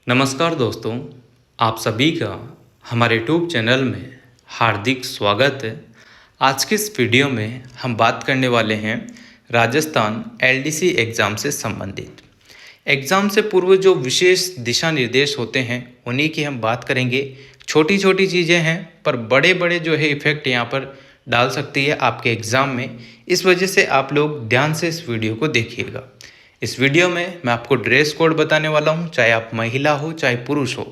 नमस्कार दोस्तों, आप सभी का हमारे यूट्यूब चैनल में हार्दिक स्वागत है। आज की इस वीडियो में हम बात करने वाले हैं राजस्थान एलडीसी एग्ज़ाम से संबंधित। एग्ज़ाम से पूर्व जो विशेष दिशा निर्देश होते हैं उन्हीं की हम बात करेंगे। छोटी छोटी चीज़ें हैं पर बड़े बड़े जो है इफ़ेक्ट यहाँ पर डाल सकती है आपके एग्ज़ाम में। इस वजह से आप लोग ध्यान से इस वीडियो को देखिएगा। इस वीडियो में मैं आपको ड्रेस कोड बताने वाला हूं, चाहे आप महिला हो चाहे पुरुष हो।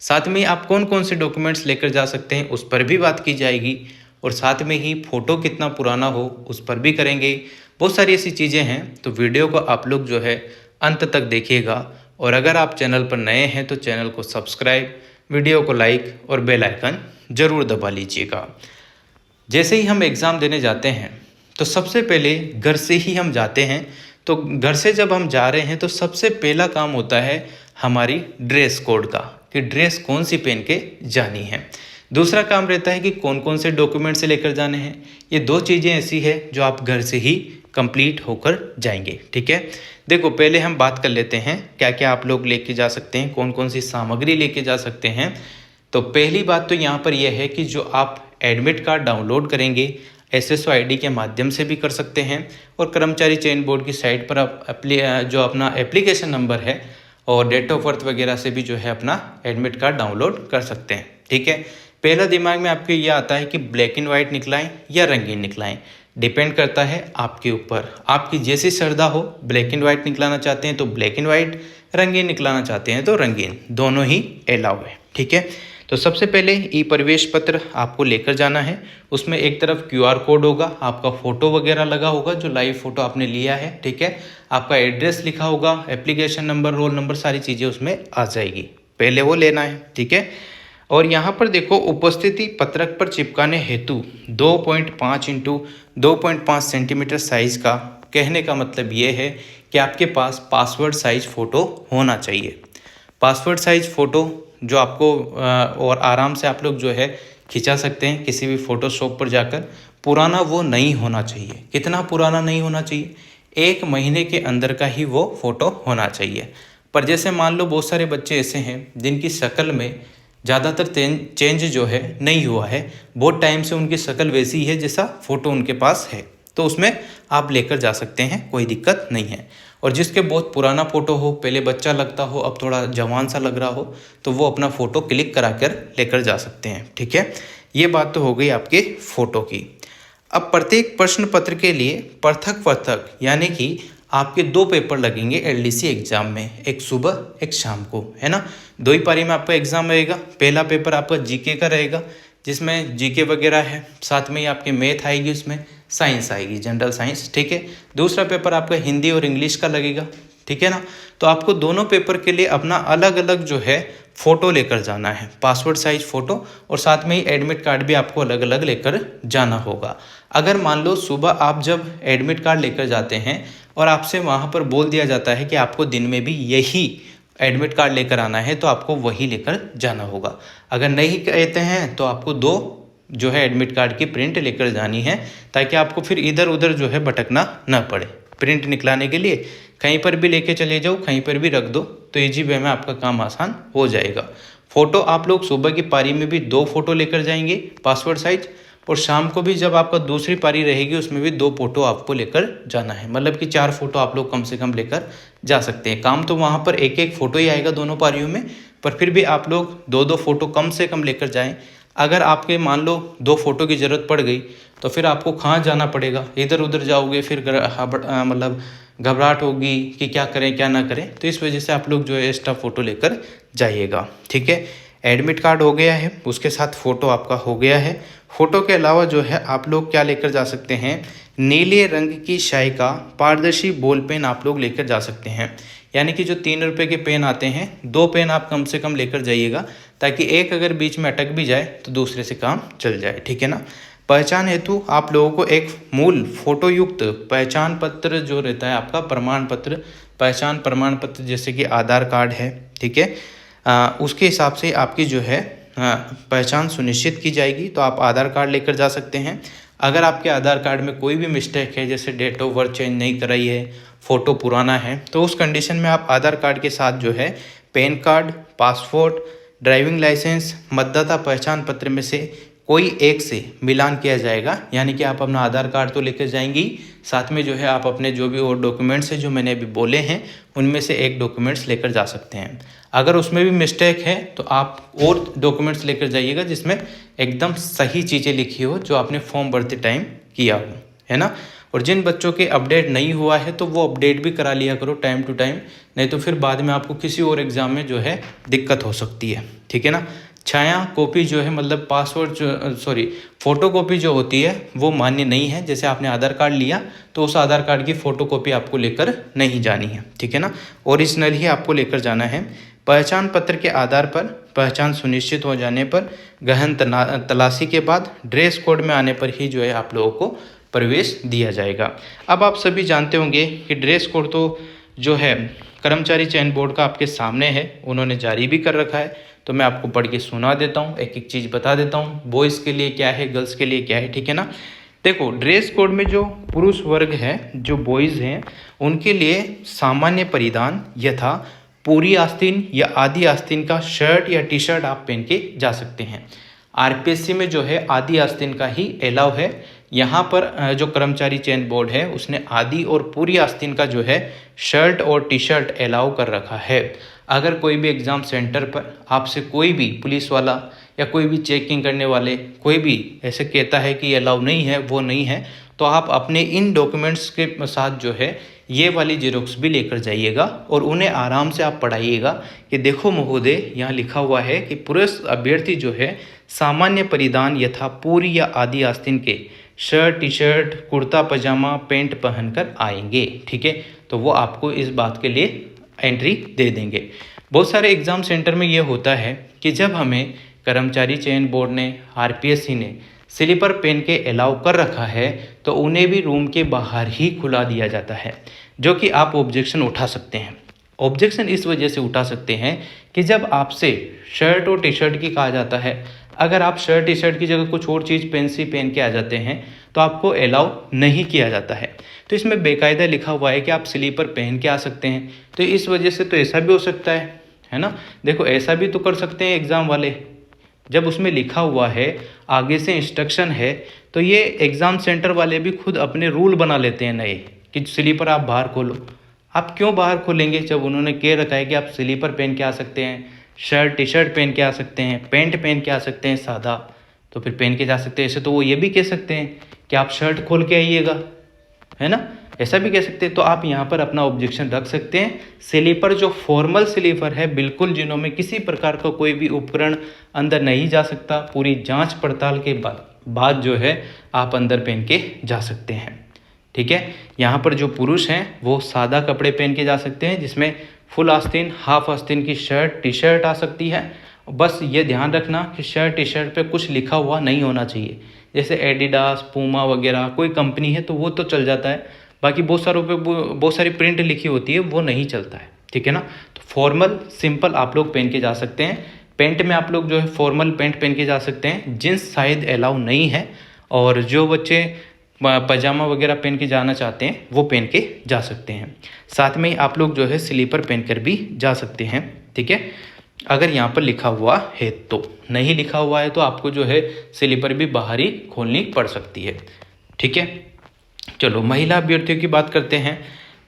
साथ में आप कौन कौन से डॉक्यूमेंट्स लेकर जा सकते हैं उस पर भी बात की जाएगी, और साथ में ही फ़ोटो कितना पुराना हो उस पर भी करेंगे। बहुत सारी ऐसी चीज़ें हैं, तो वीडियो को आप लोग जो है अंत तक देखिएगा। और अगर आप चैनल पर नए हैं तो चैनल को सब्सक्राइब, वीडियो को लाइक और बेल आइकन ज़रूर दबा लीजिएगा। जैसे ही हम एग्ज़ाम देने जाते हैं तो सबसे पहले घर से ही हम जाते हैं। तो घर से जब हम जा रहे हैं तो सबसे पहला काम होता है हमारी ड्रेस कोड का, कि ड्रेस कौन सी पहन के जानी है। दूसरा काम रहता है कि कौन कौन से डॉक्यूमेंट से लेकर जाने हैं। ये दो चीज़ें ऐसी है जो आप घर से ही कंप्लीट होकर जाएंगे। ठीक है, देखो पहले हम बात कर लेते हैं क्या क्या आप लोग लेके जा सकते हैं, कौन कौन सी सामग्री लेके जा सकते हैं। तो पहली बात तो यहाँ पर यह है कि जो आप एडमिट कार्ड डाउनलोड करेंगे एसएसओ आईडी के माध्यम से भी कर सकते हैं, और कर्मचारी चयन बोर्ड की साइट पर आप जो अपना एप्लीकेशन नंबर है और डेट ऑफ बर्थ वगैरह से भी जो है अपना एडमिट कार्ड डाउनलोड कर सकते हैं। ठीक है, पहला दिमाग में आपके ये आता है कि ब्लैक एंड वाइट निकलाएं या रंगीन निकलाएं। डिपेंड करता है आपके ऊपर, आपकी जैसी श्रद्धा हो। ब्लैक एंड वाइट निकलाना चाहते हैं तो ब्लैक एंड वाइट, रंगीन निकलाना चाहते हैं तो रंगीन, दोनों ही अलाउ है। ठीक है, तो सबसे पहले ई प्रवेश पत्र आपको लेकर जाना है। उसमें एक तरफ क्यूआर कोड होगा, आपका फ़ोटो वगैरह लगा होगा, जो लाइव फ़ोटो आपने लिया है। ठीक है, आपका एड्रेस लिखा होगा, एप्लीकेशन नंबर, रोल नंबर, सारी चीज़ें उसमें आ जाएगी। पहले वो लेना है। ठीक है, और यहाँ पर देखो उपस्थिति पत्रक पर चिपकाने हेतु 2.5 इंटू 2.5 सेंटीमीटर साइज़ का, कहने का मतलब ये है कि आपके पास पासवर्ड साइज फ़ोटो होना चाहिए। पासवर्ड साइज फ़ोटो जो आपको और आराम से आप लोग जो है खिंचा सकते हैं किसी भी फ़ोटोशॉप पर जाकर। पुराना वो नहीं होना चाहिए। कितना पुराना नहीं होना चाहिए? 1 महीने के अंदर का ही वो फ़ोटो होना चाहिए। पर जैसे मान लो बहुत सारे बच्चे ऐसे हैं जिनकी शक्ल में ज़्यादातर चेंज जो है नहीं हुआ है, बहुत टाइम से उनकी शक्ल वैसी है जैसा फ़ोटो उनके पास है, तो उसमें आप लेकर जा सकते हैं, कोई दिक्कत नहीं है। और जिसके बहुत पुराना फ़ोटो हो, पहले बच्चा लगता हो अब थोड़ा जवान सा लग रहा हो, तो वो अपना फ़ोटो क्लिक करा कर लेकर जा सकते हैं। ठीक है, ये बात तो हो गई आपके फ़ोटो की। अब प्रत्येक प्रश्न पत्र के लिए पृथक पृथक, यानी कि आपके 2 पेपर लगेंगे एलडीसी एग्ज़ाम में, एक सुबह एक शाम को, है ना। 2 ही पारी में आपका एग्ज़ाम रहेगा। पहला पेपर आपका जीके का रहेगा, जिसमें जीके वगैरह है, साथ में ही आपके मैथ आएगी, उसमें साइंस आएगी, जनरल साइंस। ठीक है, दूसरा पेपर आपका हिंदी और इंग्लिश का लगेगा। ठीक है ना, तो आपको दोनों पेपर के लिए अपना अलग अलग जो है फ़ोटो लेकर जाना है, पासवर्ड साइज फ़ोटो, और साथ में ही एडमिट कार्ड भी आपको अलग अलग लेकर जाना होगा। अगर मान लो सुबह आप जब एडमिट कार्ड लेकर जाते हैं और आपसे वहाँ पर बोल दिया जाता है कि आपको दिन में भी यही एडमिट कार्ड लेकर आना है, तो आपको वही लेकर जाना होगा। अगर नहीं कहते हैं तो आपको 2 जो है एडमिट कार्ड की प्रिंट लेकर जानी है, ताकि आपको फिर इधर उधर जो है भटकना ना पड़े। प्रिंट निकलाने के लिए कहीं पर भी लेके चले जाओ, कहीं पर भी रख दो, तो इजी वे में आपका काम आसान हो जाएगा। फ़ोटो आप लोग सुबह की पारी में भी 2 फ़ोटो लेकर जाएंगे पासवर्ड साइज, और शाम को भी जब आपका दूसरी पारी रहेगी उसमें भी 2 फ़ोटो आपको लेकर जाना है। मतलब कि 4 फ़ोटो आप लोग कम से कम लेकर जा सकते हैं। काम तो वहाँ पर एक एक फ़ोटो ही आएगा दोनों पारियों में, पर फिर भी आप लोग 2-2 फ़ोटो कम से कम लेकर जाएं। अगर आपके मान लो 2 फ़ोटो की ज़रूरत पड़ गई तो फिर आपको कहाँ जाना पड़ेगा, इधर उधर जाओगे, फिर मतलब घबराहट होगी कि क्या करें क्या ना करें। तो इस वजह से आप लोग जो है एक्स्ट्रा फ़ोटो लेकर जाइएगा। ठीक है, एडमिट कार्ड हो गया है, उसके साथ फ़ोटो आपका हो गया है। फ़ोटो के अलावा जो है आप लोग क्या लेकर जा सकते हैं, नीले रंग की स्याही का पारदर्शी बॉल पेन आप लोग लेकर जा सकते हैं। यानी कि जो 3 रुपये के पेन आते हैं, 2 पेन आप कम से कम लेकर जाइएगा, ताकि एक अगर बीच में अटक भी जाए तो दूसरे से काम चल जाए। ठीक है ना। पहचान हेतु आप लोगों को एक मूल फ़ोटो युक्त पहचान पत्र जो रहता है आपका प्रमाण पत्र, पहचान प्रमाण पत्र, जैसे कि आधार कार्ड है, ठीक है, उसके हिसाब से आपकी जो है पहचान सुनिश्चित की जाएगी। तो आप आधार कार्ड लेकर जा सकते हैं। अगर आपके आधार कार्ड में कोई भी मिस्टेक है, जैसे डेट ऑफ बर्थ चेंज नहीं कराई है, फ़ोटो पुराना है, तो उस कंडीशन में आप आधार कार्ड के साथ जो है PAN card, passport, driving licence, मतदाता पहचान पत्र में से कोई एक से मिलान किया जाएगा। यानी कि आप अपना आधार कार्ड तो लेकर जाएंगी, साथ में जो है आप अपने जो भी और डॉक्यूमेंट्स हैं जो मैंने अभी बोले हैं उनमें से एक डॉक्यूमेंट्स लेकर जा सकते हैं। अगर उसमें भी मिस्टेक है तो आप और डॉक्यूमेंट्स लेकर जाइएगा जिसमें एकदम सही चीज़ें लिखी हो जो आपने फॉर्म भरते टाइम किया हो, है ना। और जिन बच्चों के अपडेट नहीं हुआ है तो वो अपडेट भी करा लिया करो टाइम टू टाइम, नहीं तो फिर बाद में आपको किसी और एग्ज़ाम में जो है दिक्कत हो सकती है, ठीक है ना। छाया कॉपी जो है मतलब फ़ोटो कॉपी जो होती है वो मान्य नहीं है। जैसे आपने आधार कार्ड लिया तो उस आधार कार्ड की फ़ोटो कॉपी आपको लेकर नहीं जानी है, ठीक है ना। ओरिजिनल ही आपको लेकर जाना है। पहचान पत्र के आधार पर पहचान सुनिश्चित हो जाने पर गहन तलाशी के बाद ड्रेस कोड में आने पर ही जो है आप लोगों को प्रवेश दिया जाएगा। अब आप सभी जानते होंगे कि ड्रेस कोड तो जो है कर्मचारी चयन बोर्ड का आपके सामने है, उन्होंने जारी भी कर रखा है। तो मैं आपको पढ़ के सुना देता हूँ, एक एक चीज़ बता देता हूँ, बॉयज़ के लिए क्या है, गर्ल्स के लिए क्या है, ठीक है ना। देखो ड्रेस कोड में जो पुरुष वर्ग है, जो बॉयज़ हैं, उनके लिए सामान्य परिधान यथा पूरी आस्तीन या आधी आस्तीन का शर्ट या टी शर्ट आप पहन के जा सकते हैं। आरपीएससी में जो है आधी आस्तीन का ही अलाउ है। यहाँ पर जो कर्मचारी चयन बोर्ड है उसने आधी और पूरी आस्तीन का जो है शर्ट और टी शर्ट अलाउ कर रखा है। अगर कोई भी एग्ज़ाम सेंटर पर आपसे कोई भी पुलिस वाला या कोई भी चेकिंग करने वाले कोई भी ऐसे कहता है कि ये अलाउ नहीं है, वो नहीं है, तो आप अपने इन डॉक्यूमेंट्स के साथ जो है ये वाली जेरोक्स भी लेकर जाइएगा और उन्हें आराम से आप पढ़ाइएगा कि देखो महोदय, यहाँ लिखा हुआ है कि पुरुष अभ्यर्थी जो है सामान्य परिधान यथा पूरी या आधी आस्तीन के शर्ट, टी शर्ट, कुर्ता पजामा, पैंट पहनकर आएंगे, ठीक है। तो वो आपको इस बात के लिए एंट्री दे देंगे। बहुत सारे एग्ज़ाम सेंटर में ये होता है कि जब हमें कर्मचारी चयन बोर्ड ने, आरपीएससी ने स्लीपर पहन के अलाउ कर रखा है तो उन्हें भी रूम के बाहर ही खुला दिया जाता है, जो कि आप ऑब्जेक्शन उठा सकते हैं। ऑब्जेक्शन इस वजह से उठा सकते हैं कि जब आपसे शर्ट और टी शर्ट की कहा जाता है, अगर आप शर्ट टी शर्ट की जगह कुछ और चीज़ पेंसी पहन के आ जाते हैं तो आपको अलाउ नहीं किया जाता है। तो इसमें बेकायदा लिखा हुआ है कि आप स्लीपर पहन के आ सकते हैं, तो इस वजह से तो ऐसा भी हो सकता है ना। देखो ऐसा भी तो कर सकते हैं एग्ज़ाम वाले, जब उसमें लिखा हुआ है आगे से इंस्ट्रक्शन है तो ये एग्ज़ाम सेंटर वाले भी खुद अपने रूल बना लेते हैं नए कि स्लीपर आप बाहर खोलो। आप क्यों बाहर खोलेंगे जब उन्होंने कह रखा है कि आप स्लीपर पहन के आ सकते हैं, शर्ट टी शर्ट पहन के आ सकते हैं, पैंट पहन के आ सकते हैं सादा, तो फिर पहन के जा सकते हैं। ऐसे तो वो ये भी कह सकते हैं कि आप शर्ट खोल के आइएगा, है ना, ऐसा भी कह सकते हैं। तो आप यहाँ पर अपना ऑब्जेक्शन रख सकते हैं। स्लीपर जो फॉर्मल स्लीपर है बिल्कुल, जिन्होंने किसी प्रकार का कोई भी उपकरण अंदर नहीं जा सकता, पूरी जांच पड़ताल के बाद जो है आप अंदर पहन के जा सकते हैं, ठीक है। यहाँ पर जो पुरुष हैं वो सादा कपड़े पहन के जा सकते हैं जिसमें फुल आस्तीन, हाफ आस्तीन की शर्ट टी शर्ट आ सकती है। बस ये ध्यान रखना कि शर्ट टी शर्ट पे कुछ लिखा हुआ नहीं होना चाहिए, जैसे एडिडास, पूमा वगैरह कोई कंपनी है तो वो तो चल जाता है, बाकी बहुत सारी प्रिंट लिखी होती है वो नहीं चलता है, ठीक है ना। तो फॉर्मल सिंपल आप लोग पहन के जा सकते हैं। पैंट में आप लोग जो है फॉर्मल पैंट पहन के जा सकते हैं। जींस शायद अलाउ नहीं है, और जो बच्चे पजामा वगैरह पहन के जाना चाहते हैं वो पहन के जा सकते हैं। साथ में ही आप लोग जो है स्लीपर पहन कर भी जा सकते हैं, ठीक है, अगर यहाँ पर लिखा हुआ है तो। नहीं लिखा हुआ है तो आपको जो है स्लीपर भी बाहर ही खोलनी पड़ सकती है, ठीक है। चलो महिला अभ्यर्थियों की बात करते हैं।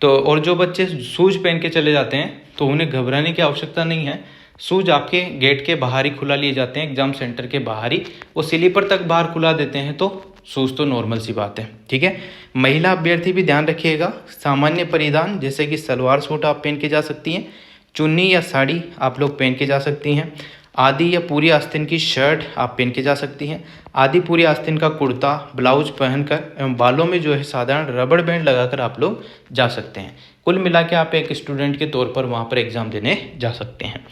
तो और जो बच्चे शूज पहन के चले जाते हैं तो उन्हें घबराने की आवश्यकता नहीं है। शूज आपके गेट के बाहर ही खुला लिए जाते हैं, एग्जाम सेंटर के बाहर ही, वो स्लीपर तक बाहर खुला देते हैं, तो शूज तो नॉर्मल सी बात है, ठीक है। महिला अभ्यर्थी भी ध्यान रखिएगा, सामान्य परिधान जैसे कि सलवार सूट आप पहन के जा सकती हैं, चुन्नी या साड़ी आप लोग पहन के जा सकती हैं, आधी या पूरी आस्तीन की शर्ट आप पहन के जा सकती हैं, आधी पूरी आस्तीन का कुर्ता ब्लाउज पहनकर एवं बालों में जो है साधारण रबड़ बैंड लगाकर आप लोग जा सकते हैं। कुल मिला के आप एक स्टूडेंट के तौर पर वहाँ पर एग्ज़ाम देने जा सकते हैं।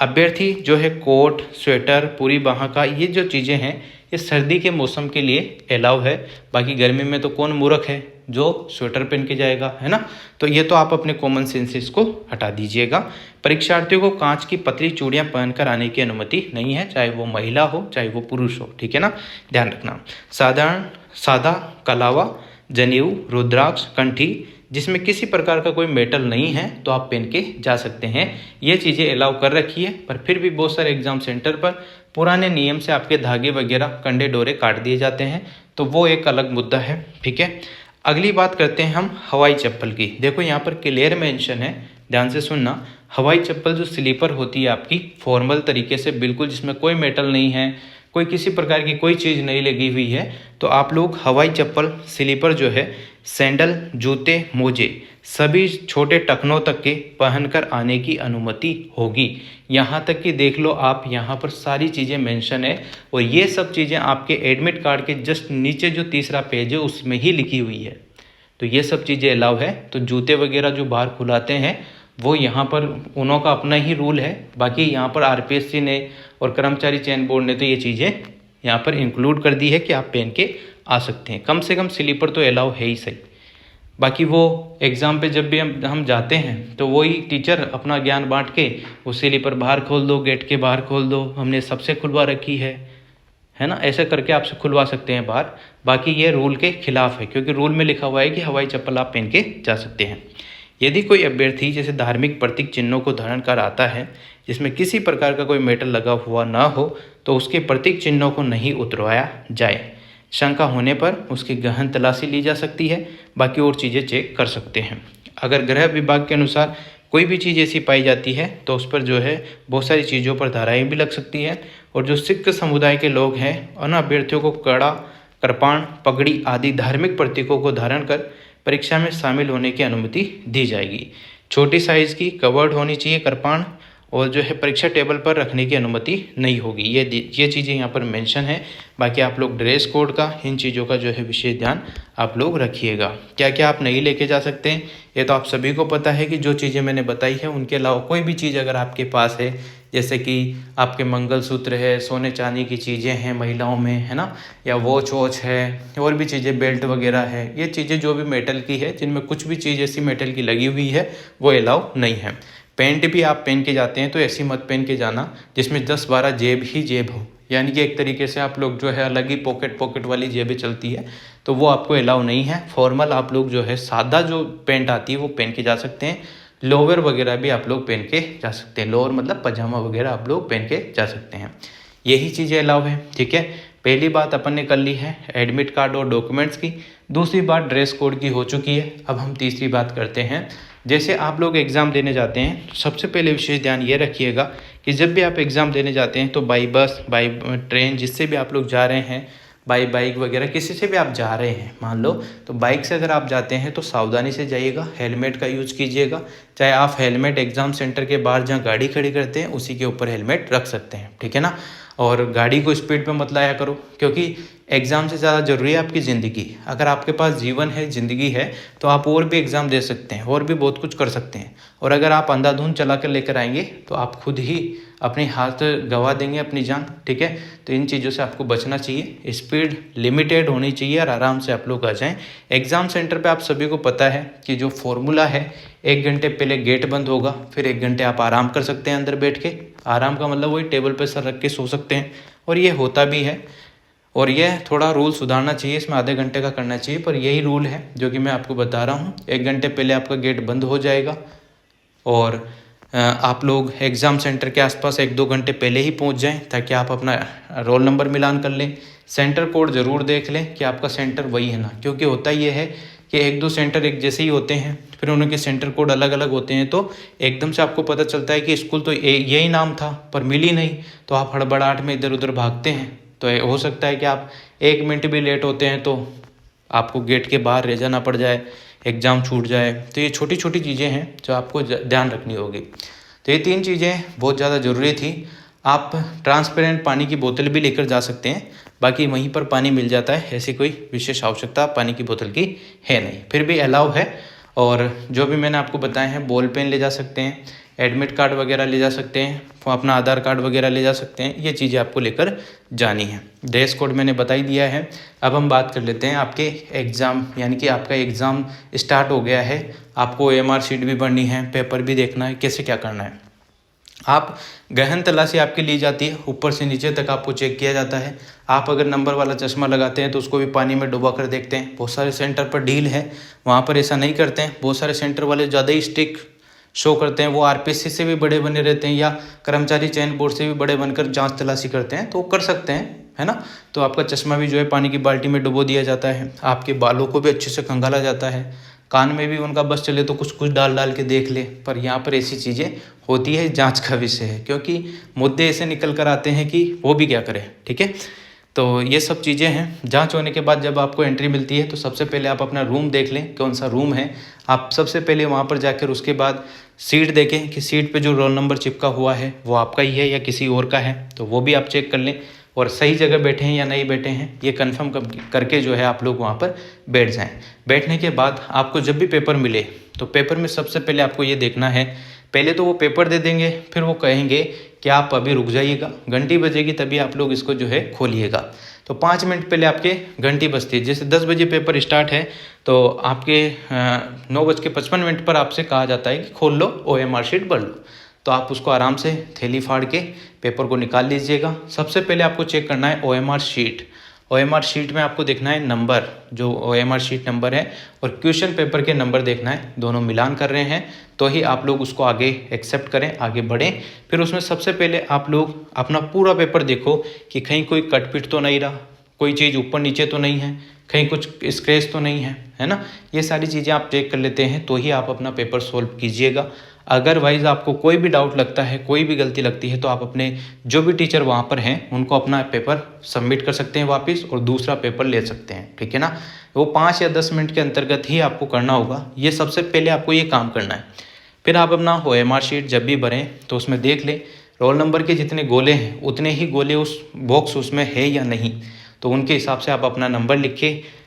अभ्यर्थी जो है कोट, स्वेटर, पूरी बाह का, ये जो चीज़ें हैं ये सर्दी के मौसम के लिए अलाउ है। बाकी गर्मी में तो कौन मूर्ख है जो स्वेटर पहन के जाएगा, है ना। तो ये तो आप अपने कॉमन सेंसेस को हटा दीजिएगा। परीक्षार्थियों को कांच की पतली चूड़ियां पहनकर आने की अनुमति नहीं है, चाहे वो महिला हो चाहे वो पुरुष हो, ठीक है ना, ध्यान रखना। सादा कलावा, जनेऊ, रुद्राक्ष, कंठी, जिसमें किसी प्रकार का कोई मेटल नहीं है तो आप पहन के जा सकते हैं। ये चीज़ें अलाउ कर रखी है, पर फिर भी बहुत सारे एग्ज़ाम सेंटर पर पुराने नियम से आपके धागे वगैरह कंडे डोरे काट दिए जाते हैं, तो वो एक अलग मुद्दा है। ठीक है, अगली बात करते हैं हम हवाई चप्पल की। देखो यहाँ पर क्लियर मेंशन है, ध्यान से सुनना। हवाई चप्पल जो स्लीपर होती है आपकी फॉर्मल तरीके से, बिल्कुल जिसमें कोई मेटल नहीं है, कोई किसी प्रकार की कोई चीज़ नहीं लगी हुई है, तो आप लोग हवाई चप्पल स्लीपर जो है, सैंडल, जूते, मोजे सभी छोटे टखनों तक के पहनकर आने की अनुमति होगी। यहाँ तक कि देख लो आप, यहाँ पर सारी चीज़ें मेंशन है और ये सब चीज़ें आपके एडमिट कार्ड के जस्ट नीचे जो तीसरा पेज है उसमें ही लिखी हुई है। तो ये सब चीज़ें अलाउ है। तो जूते वगैरह जो बाहर खुलाते हैं वो यहाँ पर उन्हों का अपना ही रूल है, बाकी यहाँ पर आरपीएससी ने और कर्मचारी चयन बोर्ड ने तो ये चीज़ें यहाँ पर इंक्लूड कर दी है कि आप पहन के आ सकते हैं। कम से कम स्लीपर तो अलाउ है ही सही। बाकी वो एग्ज़ाम पे जब भी हम जाते हैं तो वही टीचर अपना ज्ञान बांट के वो स्लीपर बाहर खोल दो, गेट के बाहर खोल दो, हमने सबसे खुलवा रखी है ना, ऐसा करके आपसे खुलवा सकते हैं बाहर। बाकी ये रूल के खिलाफ है, क्योंकि रूल में लिखा हुआ है कि हवाई चप्पल आप पहन के जा सकते हैं। यदि कोई अभ्यर्थी जैसे धार्मिक प्रतीक चिन्हों को धारण कर आता है जिसमें किसी प्रकार का कोई मेटल लगा हुआ ना हो, तो उसके प्रतीक चिन्हों को नहीं उतरवाया जाए। शंका होने पर उसकी गहन तलाशी ली जा सकती है, बाकी और चीज़ें चेक कर सकते हैं। अगर गृह विभाग के अनुसार कोई भी चीज़ ऐसी पाई जाती है तो उस पर जो है बहुत सारी चीज़ों पर धाराएं भी लग सकती है। और जो सिख समुदाय के लोग हैं उन अभ्यर्थियों को कड़ा, कृपाण, पगड़ी आदि धार्मिक प्रतीकों को धारण कर परीक्षा में शामिल होने की अनुमति दी जाएगी। छोटी साइज़ की कवर्ड होनी चाहिए कृपाण, और जो है परीक्षा टेबल पर रखने की अनुमति नहीं होगी। ये चीज़ें यहाँ पर मेंशन है। बाकी आप लोग ड्रेस कोड का, इन चीज़ों का जो है विशेष ध्यान आप लोग रखिएगा। क्या क्या आप नहीं लेके जा सकते हैं ये तो आप सभी को पता है कि जो चीज़ें मैंने बताई है उनके अलावा कोई भी चीज़ अगर आपके पास है, जैसे कि आपके मंगलसूत्र है, सोने चांदी की चीज़ें हैं महिलाओं में, है ना, या वॉच है, और भी चीज़ें बेल्ट वगैरह है, ये चीज़ें जो भी मेटल की है, जिनमें कुछ भी चीज़ ऐसी मेटल की लगी हुई है वो अलाउ नहीं है। पैंट भी आप पहन के जाते हैं तो ऐसी मत पहन के जाना जिसमें 10-12 जेब ही जेब हो, यानी कि एक तरीके से आप लोग जो है अलग ही पॉकेट वाली जेबें चलती है, तो वो आपको अलाउ नहीं है। फॉर्मल आप लोग जो है सादा जो पैंट आती है वो पहन के जा सकते हैं। लोअर वगैरह भी आप लोग पहन के जा सकते हैं, लोअर मतलब पजामा वगैरह आप लोग पहन के जा सकते हैं। यही चीज़ें अलाउ है। ठीक है, पहली बात अपन ने कर ली है एडमिट कार्ड और डॉक्यूमेंट्स की। दूसरी बात ड्रेस कोड की हो चुकी है। अब हम तीसरी बात करते हैं। जैसे आप लोग एग्ज़ाम देने जाते हैं, सबसे पहले विशेष ध्यान ये रखिएगा कि जब भी आप एग्ज़ाम देने जाते हैं तो बाई बस, बाई ट्रेन, जिससे भी आप लोग जा रहे हैं, बाई बाइक वगैरह किसी से भी आप जा रहे हैं मान लो, तो बाइक से अगर आप जाते हैं तो सावधानी से जाइएगा, हेलमेट का यूज़ कीजिएगा। चाहे आप हेलमेट एग्ज़ाम सेंटर के बाहर जहाँ गाड़ी खड़ी करते हैं उसी के ऊपर हेलमेट रख सकते हैं, ठीक है ना। और गाड़ी को स्पीड पे मत लाया करो, क्योंकि एग्ज़ाम से ज़्यादा ज़रूरी है आपकी ज़िंदगी। अगर आपके पास जीवन है, ज़िंदगी है, तो आप और भी एग्ज़ाम दे सकते हैं और भी बहुत कुछ कर सकते हैं। और अगर आप अंधाधुंध चला कर लेकर आएंगे तो आप खुद ही अपने हाथ गंवा देंगे, अपनी जान, ठीक है। तो इन चीज़ों से आपको बचना चाहिए। स्पीड लिमिटेड होनी चाहिए और आराम से आप लोग आ जाएं। एग्ज़ाम सेंटर पे आप सभी को पता है कि जो फॉर्मूला है, 1 घंटे पहले गेट बंद होगा, फिर 1 घंटे आप आराम कर सकते हैं अंदर बैठ के। आराम का मतलब वही टेबल पे सर रख के सो सकते हैं, और ये होता भी है। और यह थोड़ा रूल सुधारना चाहिए, इसमें आधे घंटे का करना चाहिए, पर यही रूल है जो कि मैं आपको बता रहा हूँ। 1 घंटे पहले आपका गेट बंद हो जाएगा और आप लोग एग्ज़ाम सेंटर के आसपास 1-2 घंटे पहले ही पहुंच जाएं, ताकि आप अपना रोल नंबर मिलान कर लें। सेंटर कोड ज़रूर देख लें कि आपका सेंटर वही है ना, क्योंकि होता ये है कि 1-2 सेंटर एक जैसे ही होते हैं, फिर उनके सेंटर कोड अलग अलग होते हैं, तो एकदम से आपको पता चलता है कि स्कूल तो यही नाम था पर मिली नहीं, तो आप हड़बड़ाहट में इधर उधर भागते हैं। तो हो सकता है कि आप 1 मिनट भी लेट होते हैं तो आपको गेट के बाहर रह जाना पड़ जाए, एग्ज़ाम छूट जाए। तो ये छोटी छोटी चीज़ें हैं जो आपको ध्यान रखनी होगी। तो ये 3 चीज़ें बहुत ज़्यादा ज़रूरी थी। आप ट्रांसपेरेंट पानी की बोतल भी लेकर जा सकते हैं, बाकी वहीं पर पानी मिल जाता है, ऐसी कोई विशेष आवश्यकता पानी की बोतल की है नहीं, फिर भी अलाउ है। और जो भी मैंने आपको बताए हैं, बॉल पेन ले जा सकते हैं, एडमिट कार्ड वगैरह ले जा सकते हैं, अपना आधार कार्ड वगैरह ले जा सकते हैं, ये चीज़ें आपको लेकर जानी है। ड्रेस कोड मैंने बता ही दिया है। अब हम बात कर लेते हैं आपके एग्ज़ाम, यानी कि आपका एग्ज़ाम स्टार्ट हो गया है, आपको OMR शीट भी भरनी है, पेपर भी देखना है, कैसे क्या करना है। आप गहन तलाशी आपकी ली जाती है, ऊपर से नीचे तक आपको चेक किया जाता है। आप अगर नंबर वाला चश्मा लगाते हैं तो उसको भी पानी में डुबा कर देखते हैं। बहुत सारे सेंटर पर डील है, वहाँ पर ऐसा नहीं करते हैं। बहुत सारे सेंटर वाले ज़्यादा ही स्ट्रिक्ट शो करते हैं, वो आरपीसी से भी बड़े बने रहते हैं या कर्मचारी चयन बोर्ड से भी बड़े बनकर जांच तलाशी करते हैं, तो वो कर सकते हैं, है ना। तो आपका चश्मा भी जो है पानी की बाल्टी में डुबो दिया जाता है। आपके बालों को भी अच्छे से खंगाला जाता है। कान में भी उनका बस चले तो कुछ कुछ डाल डाल के देख ले, पर यहाँ पर ऐसी चीज़ें होती है, जांच का विषय है, क्योंकि मुद्दे ऐसे निकल कर आते हैं कि वो भी क्या करें। ठीक है, तो ये सब चीज़ें हैं। जांच होने के बाद जब आपको एंट्री मिलती है तो सबसे पहले आप अपना रूम देख लें, कौन सा रूम है। आप सबसे पहले वहाँ पर जाकर उसके बाद सीट देखें कि सीट पे जो रोल नंबर चिपका हुआ है वो आपका ही है या किसी और का है, तो वो भी आप चेक कर लें। और सही जगह बैठे हैं या नहीं बैठे हैं ये कन्फर्म करके जो है आप लोग वहाँ पर बैठ जाएँ। बैठने के बाद आपको जब भी पेपर मिले तो पेपर में सबसे पहले आपको ये देखना है, पहले तो वो पेपर दे देंगे, फिर वो कहेंगे कि आप अभी रुक जाइएगा, घंटी बजेगी तभी आप लोग इसको जो है खोलिएगा। तो 5 मिनट पहले आपके घंटी बजती है। जैसे 10 बजे पेपर स्टार्ट है तो आपके 9:55 पर आपसे कहा जाता है कि खोल लो, OMR शीट भर लो। तो आप उसको आराम से थैली फाड़ के पेपर को निकाल लीजिएगा। सबसे पहले आपको चेक करना है OMR शीट। OMR शीट में आपको देखना है नंबर, जो OMR शीट नंबर है और क्वेश्चन पेपर के नंबर देखना है, दोनों मिलान कर रहे हैं तो ही आप लोग उसको आगे एक्सेप्ट करें, आगे बढ़ें। फिर उसमें सबसे पहले आप लोग अपना पूरा पेपर देखो कि कहीं कोई कटपिट तो नहीं रहा, कोई चीज़ ऊपर नीचे तो नहीं है, कहीं कुछ स्क्रैच तो नहीं है ना। ये सारी चीज़ें आप चेक कर लेते हैं तो ही आप अपना पेपर सोल्व कीजिएगा। अदरवाइज़ आपको कोई भी डाउट लगता है, कोई भी गलती लगती है तो आप अपने जो भी टीचर वहाँ पर हैं उनको अपना पेपर सबमिट कर सकते हैं वापस और दूसरा पेपर ले सकते हैं। ठीक है ना, वो 5 या 10 मिनट के अंतर्गत ही आपको करना होगा। ये सबसे पहले आपको ये काम करना है। फिर आप अपना OMR शीट जब भी भरें तो उसमें देख लें रोल नंबर के जितने गोले हैं उतने ही गोले उस बॉक्स उसमें है या नहीं, तो उनके हिसाब से आप अपना नंबर लिख के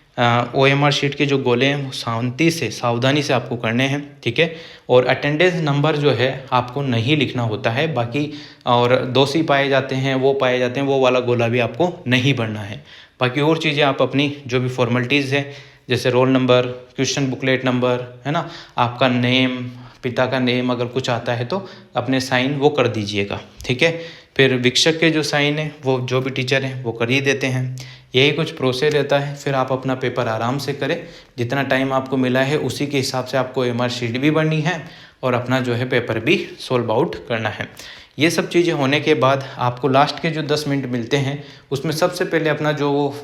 OMR शीट के जो गोले हैं वो शांति से सावधानी से आपको करने हैं। ठीक है, और अटेंडेंस नंबर जो है आपको नहीं लिखना होता है, बाकी और दोषी पाए जाते हैं वो वाला गोला भी आपको नहीं भरना है। बाकी और चीज़ें आप अपनी जो भी फॉर्मेलिटीज़ है जैसे roll number, question booklet number, है ना, आपका नेम, पिता का नेम अगर कुछ आता है तो अपने साइन वो कर दीजिएगा। ठीक है, फिर शिक्षक के जो साइन है वो जो भी टीचर हैं वो कर ही देते हैं। यही कुछ प्रोसेस रहता है। फिर आप अपना पेपर आराम से करें, जितना टाइम आपको मिला है उसी के हिसाब से आपको OMR शीट भी भरनी है और अपना जो है पेपर भी सोल्व आउट करना है। ये सब चीज़ें होने के बाद आपको लास्ट के जो 10 मिनट मिलते हैं उसमें सबसे पहले अपना जो वो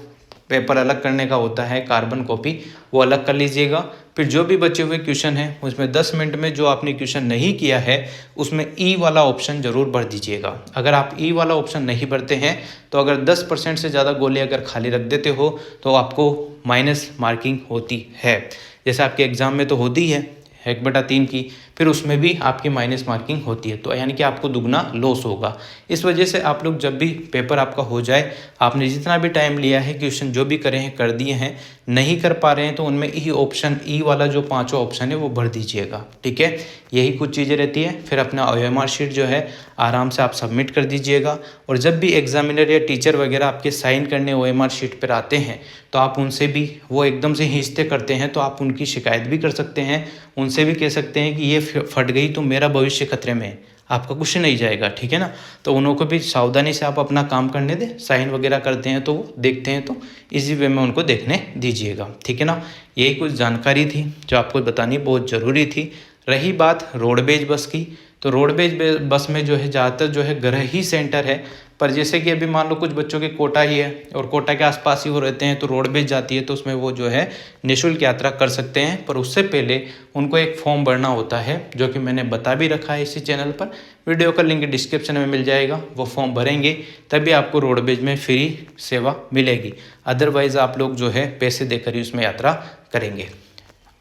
पेपर अलग करने का होता है, कार्बन कॉपी, वो अलग कर लीजिएगा। फिर जो भी बचे हुए क्वेश्चन हैं उसमें 10 मिनट में जो आपने क्वेश्चन नहीं किया है उसमें E वाला ऑप्शन ज़रूर भर दीजिएगा। अगर आप E वाला ऑप्शन नहीं भरते हैं तो अगर 10% से ज़्यादा गोले अगर खाली रख देते हो तो आपको माइनस मार्किंग होती है। जैसे आपके एग्ज़ाम में तो होती है 1/3 की, फिर उसमें भी आपकी माइनस मार्किंग होती है, तो यानी कि आपको दुगना लॉस होगा। इस वजह से आप लोग जब भी पेपर आपका हो जाए, आपने जितना भी टाइम लिया है, क्वेश्चन जो भी करे हैं कर दिए हैं, नहीं कर पा रहे हैं तो उनमें ई वाला जो 5वां ऑप्शन है वो भर दीजिएगा। ठीक है, यही कुछ चीज़ें रहती है। फिर अपना OMR शीट जो है आराम से आप सबमिट कर दीजिएगा। और जब भी एग्जामिनर या टीचर वगैरह आपके साइन करने OMR शीट पर आते हैं तो आप उनसे भी, वो एकदम से खींचते करते हैं तो आप उनकी शिकायत भी कर सकते हैं, उनसे भी कह सकते हैं कि ये फट गई तो मेरा भविष्य खतरे में है, आपका कुछ नहीं जाएगा। ठीक है ना, तो उनको को भी सावधानी से आप अपना काम करने दें। साइन वगैरह करते हैं तो वो देखते हैं तो इसी वे में उनको देखने दीजिएगा। ठीक है ना, यही कुछ जानकारी थी जो आपको बतानी बहुत ज़रूरी थी। रही बात रोडवेज बस की, तो रोडवेज बस में जो है ज़्यादातर जो है घर ही सेंटर है, पर जैसे कि अभी मान लो कुछ बच्चों के कोटा ही है और कोटा के आसपास ही वो रहते हैं तो रोडवेज जाती है तो उसमें वो जो है निःशुल्क यात्रा कर सकते हैं। पर उससे पहले उनको एक फॉर्म भरना होता है जो कि मैंने बता भी रखा है इसी चैनल पर, वीडियो का लिंक डिस्क्रिप्शन में मिल जाएगा। वो फॉर्म भरेंगे तभी आपको रोडवेज में फ्री सेवा मिलेगी, अदरवाइज़ आप लोग जो है पैसे देकर ही उसमें यात्रा करेंगे।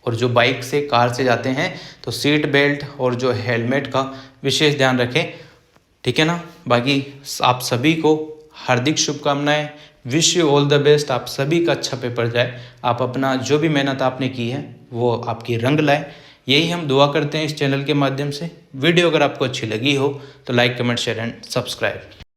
और जो बाइक से, कार से जाते हैं तो सीट बेल्ट और जो हेलमेट का विशेष ध्यान रखें। ठीक है ना, बाकी आप सभी को हार्दिक शुभकामनाएं, wish you all the best. आप सभी का अच्छा पेपर जाए, आप अपना जो भी मेहनत आपने की है वो आपकी रंग लाए, यही हम दुआ करते हैं इस चैनल के माध्यम से। वीडियो अगर आपको अच्छी लगी हो तो like, comment, share and subscribe.